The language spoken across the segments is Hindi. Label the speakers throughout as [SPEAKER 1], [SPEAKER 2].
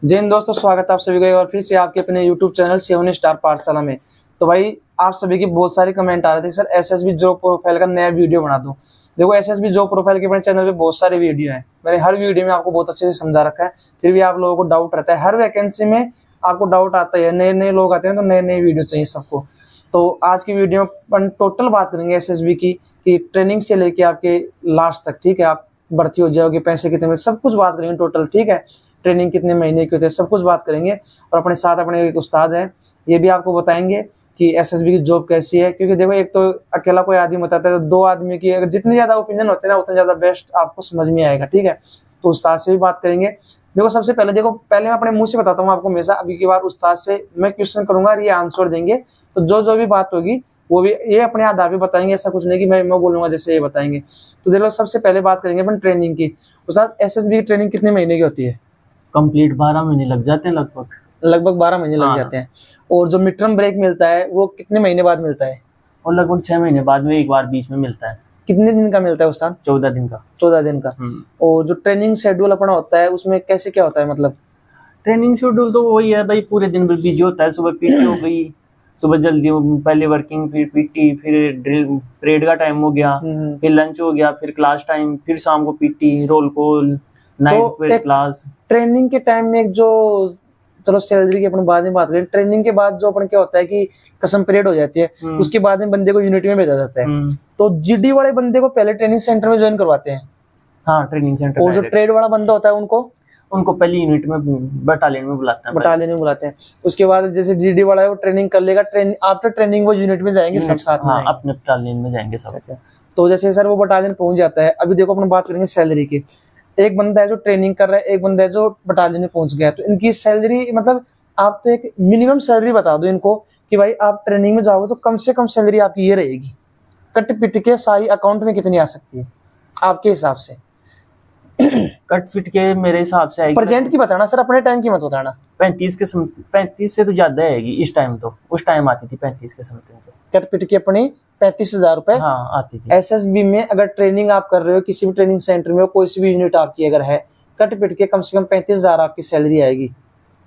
[SPEAKER 1] जय हिंद दोस्तों, स्वागत है आप सभी का एक बार फिर से आपके अपने YouTube चैनल सेवन स्टार पाठशाला में। तो भाई आप सभी की बहुत सारे कमेंट आ रहे थे, सर एसएसबी जॉब प्रोफाइल का नया वीडियो बना दूं। देखो एसएसबी जॉब प्रोफाइल के अपने चैनल पे बहुत सारे वीडियो हैं, मैंने हर वीडियो में आपको बहुत अच्छे से समझा रखा है। फिर भी आप लोगों को डाउट रहता है, हर वैकेंसी में आपको डाउट आता है, नए नए लोग आते हैं तो नए नए वीडियो चाहिए सबको। तो आज की वीडियो में टोटल बात करेंगे एसएसबी की, कि ट्रेनिंग से लेके आपके लास्ट तक, ठीक है, आप भर्ती हो जाओगे, पैसे कितने मिले, सब कुछ बात करेंगे टोटल, ठीक है। ट्रेनिंग कितने महीने की होती है, सब कुछ बात करेंगे। और अपने साथ अपने एक उस्ताद हैं, ये भी आपको बताएंगे कि एसएसबी की जॉब कैसी है। क्योंकि देखो एक तो अकेला कोई आदमी बताता है, तो दो आदमी की अगर जितनी ज्यादा ओपिनियन होते हैं ना, उतना ज्यादा बेस्ट आपको समझ में आएगा, ठीक है। तो उस्ताद से भी बात करेंगे। देखो सबसे पहले मैं अपने मुंह से बताता हूँ आपको हमेशा, अभी की बार उस्ताद से मैं क्वेश्चन करूंगा, ये आंसर देंगे। तो जो भी बात होगी वो भी ये अपने आधार पे बताएंगे, ऐसा कुछ नहीं कि मैं बोलूंगा जैसे ये बताएंगे। तो देखो सबसे पहले बात करेंगे अपन ट्रेनिंग की। उस्ताद एसएसबी की ट्रेनिंग कितने महीने की होती है?
[SPEAKER 2] कंप्लीट 12 महीने लग जाते हैं
[SPEAKER 1] लगभग 12 महीने लग जाते हैं। और जो मिड टर्म ब्रेक मिलता है वो कितने महीने बाद मिलता है?
[SPEAKER 2] और लगभग 6 महीने बाद में एक बार बीच में मिलता है।
[SPEAKER 1] कितने दिन का मिलता है उस्ताद?
[SPEAKER 2] 14 दिन का।
[SPEAKER 1] 14 दिन का। और जो ट्रेनिंग शेड्यूल अपना होता है उसमें कैसे क्या होता है? मतलब
[SPEAKER 2] ट्रेनिंग शेड्यूल तो वही है भाई, पूरे दिन बिजी होता है। सुबह पीटी हो गई, सुबह जल्दी पहले वर्किंग, फिर पीटी, फिर ड्रिल, परेड का टाइम हो गया, फिर लंच हो गया, फिर क्लास टाइम, फिर शाम को पीटी, रोल कॉल, नाइट फिर क्लास।
[SPEAKER 1] ट्रेनिंग के टाइम में एक जो, चलो सैलरी की अपन बाद में बात करें, ट्रेनिंग के बाद जो अपन क्या होता है कि कसम परेड हो जाती है, उसके बाद में बंदे को यूनिट में भेजा जाता है। तो जीडी वाले बंदे को पहले ट्रेनिंग सेंटर में ज्वाइन करवाते हैं।
[SPEAKER 2] हाँ, ट्रेनिंग सेंटर।
[SPEAKER 1] और जो ट्रेड वाला बंदा होता है
[SPEAKER 2] उनको पहले यूनिट में, बटालियन में बुलाते हैं।
[SPEAKER 1] उसके बाद जैसे जीडी वाला है वो ट्रेनिंग कर लेगा, आफ्टर ट्रेनिंग वो यूनिट में जाएंगे सब साथ में।
[SPEAKER 2] अपने बटालियन में जाएंगे सब।
[SPEAKER 1] अच्छा, तो जैसे सर वो बटालियन पहुंच जाता है। अभी देखो अपन बात करेंगे सैलरी की। एक बंदा है जो ट्रेनिंग कर रहा है, एक बंदा है जो बटालियन में पहुंच गया है। तो इनकी सैलरी, मतलब आप तो एक मिनिमम सैलरी बता दो इनको कि भाई आप ट्रेनिंग में जाओगे तो कम से कम सैलरी आपकी ये रहेगी, कट पिट के सारी अकाउंट में कितनी आ सकती है आपके हिसाब से?
[SPEAKER 2] कट फिट के मेरे हिसाब से आएगी।
[SPEAKER 1] प्रेजेंट की बताना सर, अपने टाइम की मत बताना।
[SPEAKER 2] 35 से तो ज्यादा आएगी इस टाइम। तो उस टाइम आती थी 35 के समथिंग।
[SPEAKER 1] कट पिट के अपनी 35,000 रुपए
[SPEAKER 2] आती थी।
[SPEAKER 1] एसएसबी में अगर ट्रेनिंग आप कर रहे हो, किसी भी ट्रेनिंग सेंटर में, कोई सी भी यूनिट आपकी अगर है, कट पिट के कम से कम 35,000 आपकी सैलरी आएगी,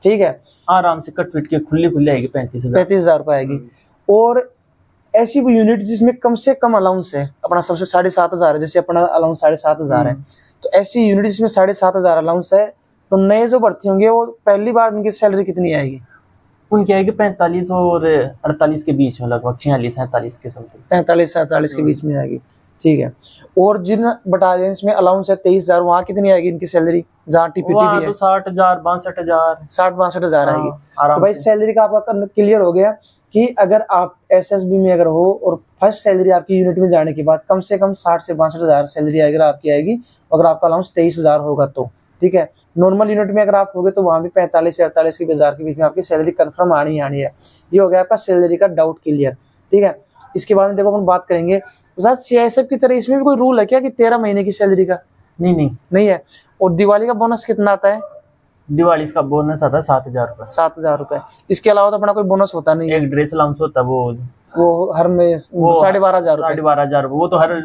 [SPEAKER 1] ठीक है।
[SPEAKER 2] आराम से कट फिट के खुली आएगी
[SPEAKER 1] 35,000 रुपए आएगी। और ऐसी भी यूनिट जिसमें कम से कम अलाउंस है, अपना सबसे 7,500 है, जैसे अपना अलाउंस 7,500 है, तो ऐसी यूनिट जिसमें 7,500 अलाउंस है, तो नए जो भर्ती होंगे वो पहली बार उनकी सैलरी कितनी आएगी?
[SPEAKER 2] उनकी आएगी 45 और 48 के बीच में, लगभग 46-47 के समथिंग।
[SPEAKER 1] 45-47 के बीच में आएगी, ठीक है। और जिन बटालियंस में अलाउंस है 23,000, वहाँ कितनी आएगी इनकी सैलरी? जहाँ टीपीटी भी है
[SPEAKER 2] 60,000, 62,000,
[SPEAKER 1] 60-62,000 आएगी। तो भाई सैलरी का आपका क्लियर हो गया कि अगर आप एसएसबी में अगर हो और फर्स्ट सैलरी आपकी यूनिट में जाने के बाद कम से कम 60 से 62,000 सैलरी अगर आपकी आएगी, अगर आपका अलाउंस 23,000 होगा तो, ठीक है। नॉर्मल यूनिट में अगर आप होगे तो वहां भी 45 से 48 के हजार के बीच में आपकी सैलरी कंफर्म आनी है। ये हो गया आपका सैलरी का डाउट क्लियर, ठीक है। इसके बाद में देखो अपन बात करेंगे सीआईएसएफ की तरह इसमें भी कोई रूल है क्या कि 13 महीने की सैलरी का? नहीं है। और दिवाली का बोनस कितना आता है?
[SPEAKER 2] दिवाली का बोनस आता है 7,000 रुपए।
[SPEAKER 1] 7,000 रुपए। इसके अलावा तो अपना कोई बोनस होता नहीं है।
[SPEAKER 2] एक ड्रेस अलाउंस होता है,
[SPEAKER 1] वो हर में 12,500 रुपए।
[SPEAKER 2] 12,500, वो तो हर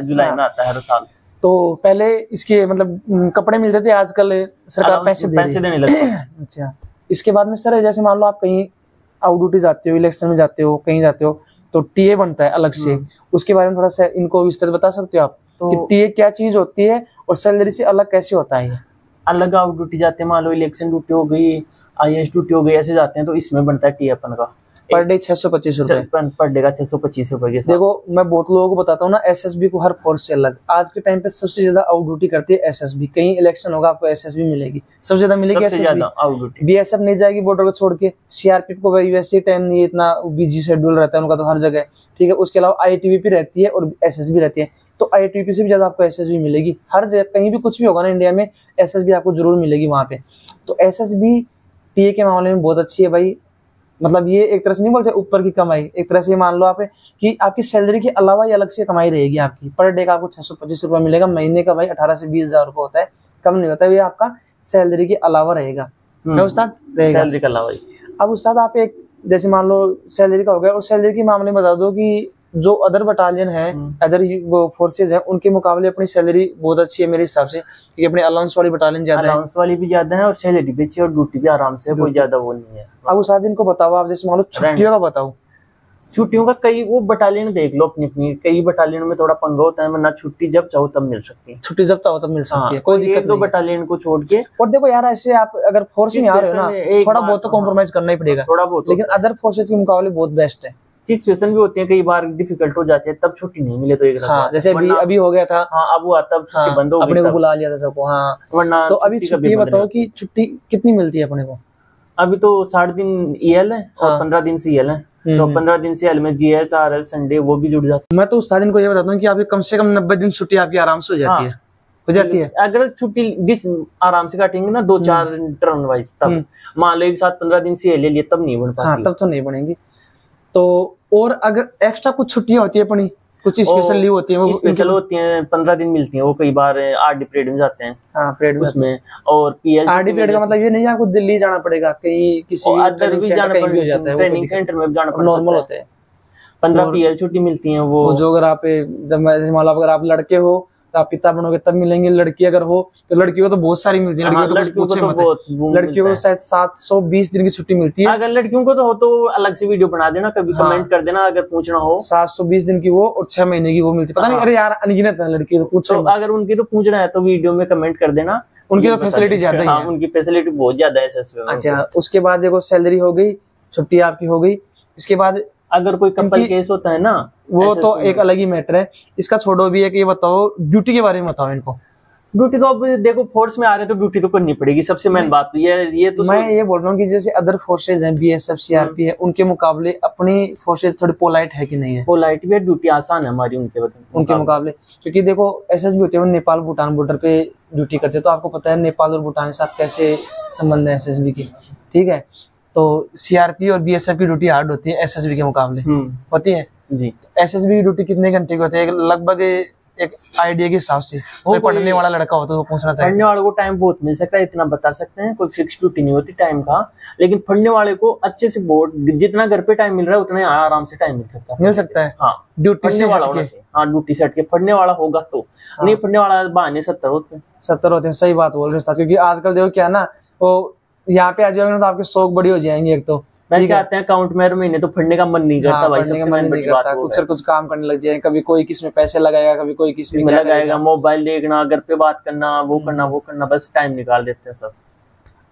[SPEAKER 2] जुलाई में आता है हर साल।
[SPEAKER 1] तो पहले इसके मतलब कपड़े मिलते थे, आजकल सरकार पैसे देने लगी। अच्छा, इसके बाद में सर जैसे मान लो आप कहीं आउट ड्यूटी जाते हो, इलेक्शन में जाते हो, कहीं जाते हो, तो टीए बनता है अलग से। उसके बारे में थोड़ा सा इनको विस्तार बता सकते हो आप कि टीए क्या चीज होती है और सैलरी से अलग कैसे होता है?
[SPEAKER 2] अलग आउट ड्यूटी जाते हैं, मान लो इलेक्शन ड्यूटी हो गई, आईएएस ड्यूटी हो गई, ऐसे जाते हैं तो इसमें बनता है टीए अपन का
[SPEAKER 1] पर डे 625 रुपए।
[SPEAKER 2] पर डे का 625 रुपए।
[SPEAKER 1] देखो मैं बहुत लोगों को बताता हूँ ना, एसएसबी को हर फोर्स से अलग, आज के टाइम पे सबसे ज्यादा आउट ड्यूटी करती है एसएसबी। कहीं इलेक्शन होगा आपको एसएसबी मिलेगी, सबसे ज्यादा मिलेगी एसएसबी। बीएसएफ नहीं जाएगी बॉर्डर को छोड़ के, सीआरपीएफ को वैसे टाइम नहीं है, इतना बिजी शेड्यूल रहता है उनका तो हर जगह, ठीक है। उसके अलावा आईटीबीपी रहती है और एसएसबी रहती है, तो आईटीबीपी से भी ज्यादा आपको एसएसबी मिलेगी। हर जगह कहीं भी कुछ भी होगा ना इंडिया में, एसएसबी आपको जरूर मिलेगी वहां पे। तो एसएसबी टीए के मामले में बहुत अच्छी है भाई। मतलब ये एक तरह से नहीं बोलते ऊपर की कमाई, एक तरह से मान लो आप कि आपकी सैलरी के अलावा ये अलग से कमाई रहेगी आपकी। पर डे का आपको 625 रुपये मिलेगा, महीने का भाई 18 से 20,000 रुपये होता है, कम नहीं होता है। ये आपका सैलरी के अलावा रहेगा, उस्ताद रहेगा
[SPEAKER 2] सैलरी के अलावा।
[SPEAKER 1] अब उस्ताद आप एक जैसे मान लो सैलरी का हो गया, और सैलरी के मामले में बता दो कि जो अदर बटालियन है, अदर फोर्सेज है, उनके मुकाबले अपनी सैलरी बहुत अच्छी है मेरे हिसाब से, क्योंकि अपने अलाउंस वाली बटालियन ज्यादा है,
[SPEAKER 2] अलाउंस वाली भी ज्यादा है और सैलरी भी अच्छी है और ड्यूटी भी आराम से, कोई ज्यादा वो नहीं है।
[SPEAKER 1] अब उस आदमी को बताओ आप, जैसे मान लो छुट्टियों का बताओ,
[SPEAKER 2] छुट्टियों का कई वो बटालियन देख लो अपनी अपनी, कई बटालियन में थोड़ा पंगा होता है, वरना छुट्टी जब चाहो तब मिल सकती है,
[SPEAKER 1] छुट्टी जब चाहो तब मिल सकती है, कोई दिक्कत नहीं।
[SPEAKER 2] 2 बटालियन को छोड़ के।
[SPEAKER 1] और देखो यार, ऐसे आप अगर फोर्स में आ रहे हो ना, थोड़ा बहुत तो कॉम्प्रोमाइज करना ही पड़ेगा,
[SPEAKER 2] थोड़ा बहुत,
[SPEAKER 1] लेकिन अदर फोर्सेज के मुकाबले बहुत बेस्ट है।
[SPEAKER 2] सिचुएशन भी होती है कई बार डिफिकल्ट हो जाती है, तब छुट्टी नहीं मिले तो एक
[SPEAKER 1] हाँ, जैसे अभी हो गया था,
[SPEAKER 2] हाँ अब हुआ तब छुट्टी बंद हो गई,
[SPEAKER 1] अपने को बुला लिया था सबको, हाँ,
[SPEAKER 2] वरना
[SPEAKER 1] तो अभी छुट्टी बताओ कि छुट्टी कितनी मिलती है अपने को?
[SPEAKER 2] अभी तो 60 दिन ईएल है और 15 दिन सीएल है, तो 15 दिन सीएल में जीएस आरएल संडे वो भी जुड़ जाता है।
[SPEAKER 1] मैं तो उस दिन को ये बताता हूँ कि आपकी कम से कम 90 दिन छुट्टी आपकी आराम से हो जाती है, हो जाती है।
[SPEAKER 2] अगर छुट्टी आराम से काटेंगे ना 2-4 टर्न वाइज, तब मान लो एक साथ 15 दिन सीएल ले लिए, तब नहीं बन पाती।
[SPEAKER 1] हाँ, तब तो नहीं बनेगी। तो और अगर एक्स्ट्रा कुछ छुट्टियां होती है अपनी, कुछ स्पेशल लीव होती है, वो
[SPEAKER 2] स्पेशल होती हैं, 15 दिन मिलती हैं, वो कई बार आरडी परेड में जाते हैं।
[SPEAKER 1] हाँ, परेड में
[SPEAKER 2] उसमें। और पीएल
[SPEAKER 1] आरडी परेड का मतलब ये नहीं है आपको दिल्ली जाना पड़ेगा, कहीं किसी
[SPEAKER 2] अदर भी जाना पड़ेगा, ट्रेनिंग सेंटर में भी जाना पड़ता है,
[SPEAKER 1] नॉर्मल होते हैं।
[SPEAKER 2] 15 पीएल छुट्टी मिलती है। वो
[SPEAKER 1] जो अगर आप मान लो अगर आप लड़के हो तो आप पिता बनोगे तब मिलेंगे, लड़की अगर हो तो लड़कियों को तो बहुत सारी मिलती है, लड़कियों को शायद 720 दिन की छुट्टी मिलती है।
[SPEAKER 2] अगर लड़कियों को तो हो तो अलग से वीडियो बना देना, कभी कमेंट कर देना अगर पूछना हो।
[SPEAKER 1] 720 दिन की वो और 6 महीने की वो मिलती है, पता नहीं, अरे यार अनगिनत है लड़की, तो पूछो।
[SPEAKER 2] अगर उनकी तो पूछना है तो वीडियो में कमेंट कर देना,
[SPEAKER 1] उनकी तो फैसिलिटी ज्यादा है।
[SPEAKER 2] हाँ, उनकी फैसिलिटी बहुत ज्यादा है एसएस में।
[SPEAKER 1] अच्छा, उसके बाद देखो सैलरी हो गई, छुट्टी आपकी हो गई, इसके बाद
[SPEAKER 2] अगर कोई कपल केस होता है ना,
[SPEAKER 1] वो तो एक अलग ही मैटर है, इसका छोड़ो भी है कि ये बताओ ड्यूटी के बारे में बताओ इनको।
[SPEAKER 2] ड्यूटी तो अब देखो फोर्स में आ रहे तो ड्यूटी तो करनी पड़ेगी, सबसे मेन बात तो ये तो
[SPEAKER 1] मैं ये बोल रहा हूँ कि जैसे अदर फोर्सेज हैं, बीएसएफ सीआरपी है, उनके मुकाबले अपनी फोर्सेज थोड़ी पोलाइट है कि नहीं है?
[SPEAKER 2] पोलाइट भी है, ड्यूटी आसान है हमारी
[SPEAKER 1] उनके मुकाबले, क्योंकि देखो एसएसबी होते हैं नेपाल भूटान बॉर्डर पे ड्यूटी करते हैं, तो आपको पता है नेपाल और भूटान के साथ कैसे संबंध है एसएसबी की, ठीक है। तो सीआरपी और बीएसएफ की ड्यूटी हार्ड होती है एसएसबी के मुकाबले, होती है जी। एसएसबी की ड्यूटी कितने घंटे की होती है? लगभग एक आइडिया के हिसाब से, कोई पढ़ने वाला लड़का हो तो वो पूछना चाहिए।
[SPEAKER 2] पढ़ने वाले को टाइम बहुत मिल सकता है, इतना बता सकते हैं, कोई फिक्स ड्यूटी नहीं होती टाइम का, लेकिन पढ़ने वाले को अच्छे से जितना घर पे टाइम मिल रहा है उतना आराम से टाइम मिल सकता है। हाँ, ड्यूटी से वाला होना चाहिए। हाँ, ड्यूटी से हट के पढ़ने वाला होगा तो नहीं, पढ़ने वाला बहाने 70 होते हैं। सही बात बोल रहे हो, क्योंकि आजकल देखो क्या ना, वो यहाँ पे आ जाओगे तो आपके शौक बड़ी हो जाएंगे। एक तो वैसे आते हैं काउंट में महीने तो पढ़ने का मन नहीं करता भाई, सबसे मन नहीं करता, कुछ काम करने लग जाए, कभी कोई किस में पैसे लगाएगा, कभी कोई किस में लगाएगा, मोबाइल देखना, घर पे बात करना, वो करना, बस टाइम निकाल देते हैं सब।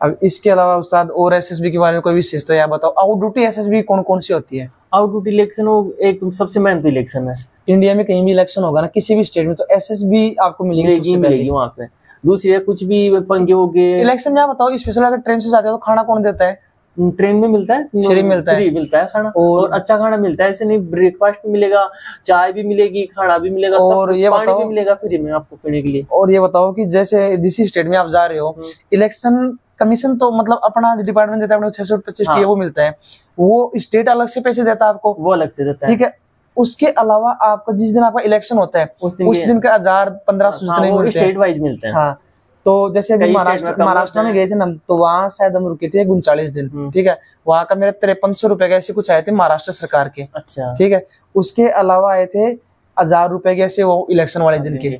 [SPEAKER 2] अब इसके अलावा उस्ताद और एसएसबी के बारे में कोई विशेषता या बताओ? आउट ड्यूटी एसएसबी कौन कौन सी होती है? आउट ड्यूटी इलेक्शन एक सबसे मेहनती इलेक्शन है इंडिया में, कहीं भी इलेक्शन होगा ना किसी भी स्टेट में तो एसएसबी आपको मिलेगी वहाँ पे। दूसरी कुछ भी पंगे हो गए इलेक्शन में, बताओ स्पेशल अगर ट्रेन से जाते हो तो खाना कौन देता है? ट्रेन में मिलता है, फ्री मिलता है खाना, और अच्छा खाना मिलता है, ऐसे नहीं ब्रेकफास्ट भी मिलेगा, चाय भी मिलेगी, खाना भी मिलेगा, और ये पानी भी मिलेगा फ्री में आपको पीने के लिए। और ये बताओ कि जैसे जिस स्टेट में आप जा रहे हो, इलेक्शन कमीशन तो मतलब अपना डिपार्टमेंट देता है, 625 टी वो मिलता है, वो स्टेट अलग से पैसे देता है आपको, वो अलग से देता है, ठीक है। उसके अलावा आपका जिस दिन आपका इलेक्शन होता है उस दिन का 1000-1500 स्टेट वाइज मिलते हैं। हाँ, तो जैसे अभी महाराष्ट्र में गए थे ना, तो वहाँ शायद हम रुके थे 39 दिन, ठीक है। वहाँ का मेरे 5300 रुपए का ऐसे कुछ आए थे महाराष्ट्र सरकार के, अच्छा, ठीक है। उसके अलावा आए थे 1000 रुपए के ऐसे वो इलेक्शन वाले दिन के,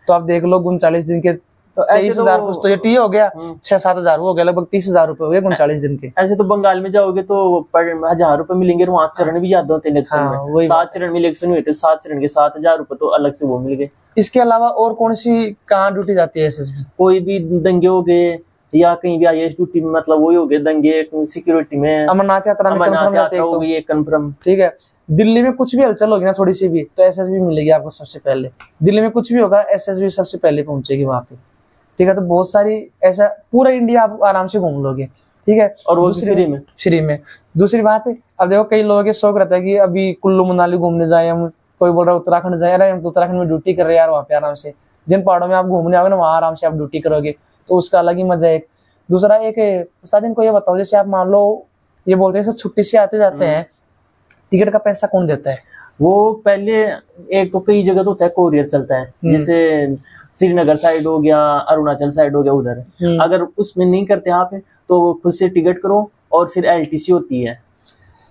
[SPEAKER 2] तो आप देख लो 39 दिन के तो 23,000 कुछ तो ये टी हो गया, 6-7 हजार हो गया, लगभग 30,000 रुपए हो गए 39 दिन के। ऐसे तो बंगाल में जाओगे तो 1000 रुपए मिलेंगे, वहाँ चरण भी ज्यादा होते हैं इलेक्शन में, 7 चरण में इलेक्शन हुए थे, 7 चरण के 7,000 रुपए तो अलग से वो मिल गए। इसके अलावा और कौन सी कहाँ ड्यूटी जाती है एसएसबी? कोई भी दंगे हो गए या कहीं भी आईएएस ड्यूटी में, मतलब वही हो गए दंगे, सिक्योरिटी में, अमरनाथ यात्रा हो गई कंफर्म, ठीक है। दिल्ली में कुछ भी हलचल होगी ना थोड़ी सी भी, तो एसएसबी मिलेगी आपको सबसे पहले। दिल्ली में कुछ भी होगा एसएसबी सबसे पहले पहुंचेगी वहां पे, ठीक है। तो बहुत सारी ऐसा पूरा इंडिया आप आराम से घूम लोगे, ठीक है, और वो फ्री में। दूसरी बात है, अब देखो कई लोगों के शौक रहता है कि अभी कुल्लू मनाली घूमने जाए, हम कोई बोल रहा है उत्तराखंड जाए, अरे हम तो उत्तराखंड में ड्यूटी कर रहे हैं यार, वहाँ पे आराम से जिन पहाड़ों में आप घूमने आओगे ना वहाँ आराम से आप ड्यूटी करोगे, तो उसका अलग ही मजा है। दूसरा एक उस्ताद इनको ये बताओ, जैसे आप मान लो ये बोलते हैं छुट्टी से आते जाते हैं, टिकट का पैसा कौन देता है? वो पहले एक तो कई जगह तो होता है कोरियर चलता है, जैसे श्रीनगर साइड हो गया, अरुणाचल साइड हो गया, उधर अगर उसमें नहीं करते आप तो खुद से टिकट करो, और फिर एलटीसी होती है,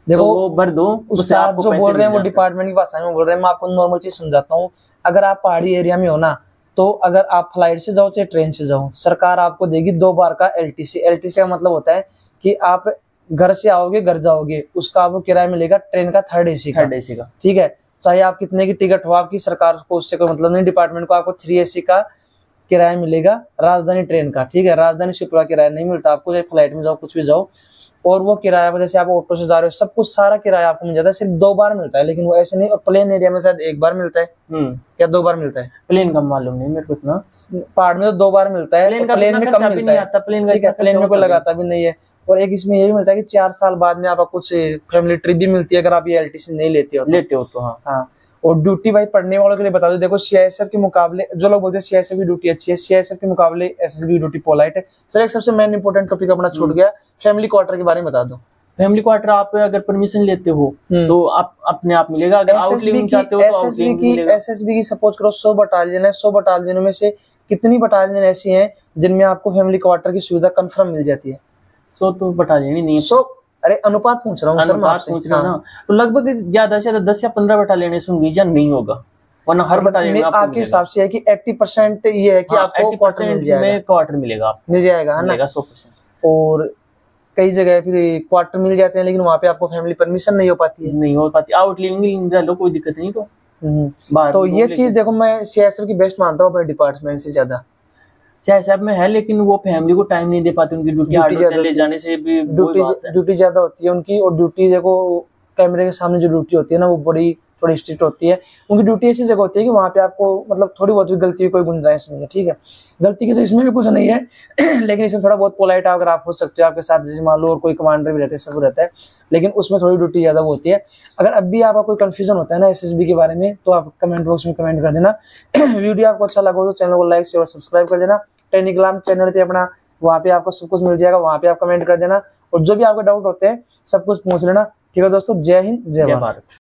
[SPEAKER 1] देखो
[SPEAKER 2] तो वो भर दो, उससे
[SPEAKER 1] उस्ताद
[SPEAKER 2] आपको
[SPEAKER 1] जो
[SPEAKER 2] पैसे
[SPEAKER 1] बोल रहे हैं
[SPEAKER 2] मिल
[SPEAKER 1] वो
[SPEAKER 2] जाते
[SPEAKER 1] डिपार्टमेंट की भाषा में बोल रहे हैं, मैं आपको नॉर्मल चीज समझाता हूँ। अगर आप पहाड़ी एरिया में हो ना, तो अगर आप फ्लाइट से जाओ चाहे ट्रेन से जाओ, सरकार आपको देगी 2 बार का एलटीसी। एलटीसी का मतलब होता है कि आप घर से आओगे घर जाओगे, उसका आपको किराया मिलेगा ट्रेन का थर्ड एसी का। ठीक है, चाहे आप कितने की टिकट हो आपकी, सरकार को उससे कोई मतलब नहीं, डिपार्टमेंट को आपको 3 एसी का किराया मिलेगा राजधानी ट्रेन का। ठीक है, राजधानी से पूरा किराया नहीं मिलता आपको, चाहे फ्लाइट में जाओ कुछ भी जाओ। और वो किराया जैसे आप ऑटो से जा रहे हो, सब कुछ सारा किराया आपको मिल जाता है, सिर्फ 2 बार मिलता है, लेकिन वो ऐसे नहीं। और प्लेन एरिया में शायद 1 बार मिलता है या 2 बार मिलता है,
[SPEAKER 2] प्लेन का मालूम नहीं मेरे को इतना।
[SPEAKER 1] पहाड़ में तो 2 बार मिलता है, प्लेन में कम मिलता है। प्लेन में कोई लगाता भी नहीं है। और एक इसमें ये भी मिलता है कि 4 साल बाद में आपको कुछ फैमिली ट्रिप भी मिलती है अगर आप ये एलटीसी नहीं लेते हो तो। हाँ। और ड्यूटी भाई पढ़ने वालों के लिए बता दो, देखो सीआईएसएफ के मुकाबले, जो लोग बोलते हैं सीआईएसएफ की ड्यूटी अच्छी है, सीआईएसएफ के मुकाबले एसएसबी की ड्यूटी पोलाइट है। सर एक सबसे मेन इंपॉर्टेंट टॉपिक अपना छूट गया, फैमिली क्वार्टर के बारे में बता दो।
[SPEAKER 2] फैमिली क्वार्टर आप अगर परमिशन लेते हो तो आप अपने आप मिलेगा, अगर आउटलिविंग चाहते हो तो आउटलिविंग मिलेगा।
[SPEAKER 1] एसएसबी की सपोज करो 100 बटालियन है, 100 बटालियनों में से कितनी बटालियन ऐसी हैं जिनमें आपको फैमिली क्वार्टर की सुविधा कंफर्म मिल जाती है?
[SPEAKER 2] 100 तो बटालियन ही नहीं है।
[SPEAKER 1] 100, अरे अनुपात पूछ रहा हूँ सर मैं आपसे।
[SPEAKER 2] पूछ रहा हूँ ना, तो लगभग ज्यादा से ज्यादा 10 या 15 बटालियन होंगी या नहीं होगा, वरना हर बटालियन में
[SPEAKER 1] आपके हिसाब से है कि 80% ये है कि आपको क्वार्टर मिल जाएगा,
[SPEAKER 2] क्वार्टर मिलेगा,
[SPEAKER 1] मिल जाएगा है ना
[SPEAKER 2] 100%।
[SPEAKER 1] और कई जगह फिर क्वार्टर मिल जाते हैं लेकिन वहाँ पे आपको फैमिली परमिशन नहीं हो पाती है,
[SPEAKER 2] आउटलिविंग ले लो कोई दिक्कत नहीं।
[SPEAKER 1] तो ये चीज देखो मैं सीआईएसएफ की बेस्ट मानता हूँ अपने डिपार्टमेंट से ज्यादा।
[SPEAKER 2] सीआईएसएफ में है लेकिन वो फैमिली को टाइम नहीं दे पाते, उनकी ड्यूटी ले जाने से भी
[SPEAKER 1] ड्यूटी ज्यादा होती है उनकी। और ड्यूटी देखो कैमरे के सामने जो ड्यूटी होती है ना, वो बड़ी थोड़ी स्ट्रिक्ट होती है। उनकी ड्यूटी ऐसी जगह होती है कि वहाँ पे आपको मतलब थोड़ी बहुत भी गलती की कोई गुंजाइश नहीं है। ठीक है, गलती की तो इसमें भी कुछ नहीं है लेकिन इसमें थोड़ा बहुत पोलाइट अगर आप हो सकते हो आपके साथ, जैसे मान लो और कोई कमांडर भी रहते हैं, सब रहता है, लेकिन उसमें थोड़ी ड्यूटी ज्यादा होती है। अगर अब भी आपका कोई कंफ्यूजन होता है ना एसएसबी के बारे में, तो आप कमेंट बॉक्स में कमेंट कर देना। वीडियो आपको अच्छा लगा तो चैनल को लाइक शेयर और सब्सक्राइब कर देना। टेक्निकल चैनल पे अपना, वहाँ पे आपको सब कुछ मिल जाएगा, वहाँ पे आप कमेंट कर देना। और जो भी आपके डाउट होते हैं सब कुछ पूछ लेना। ठीक है दोस्तों, जय हिंद जय भारत।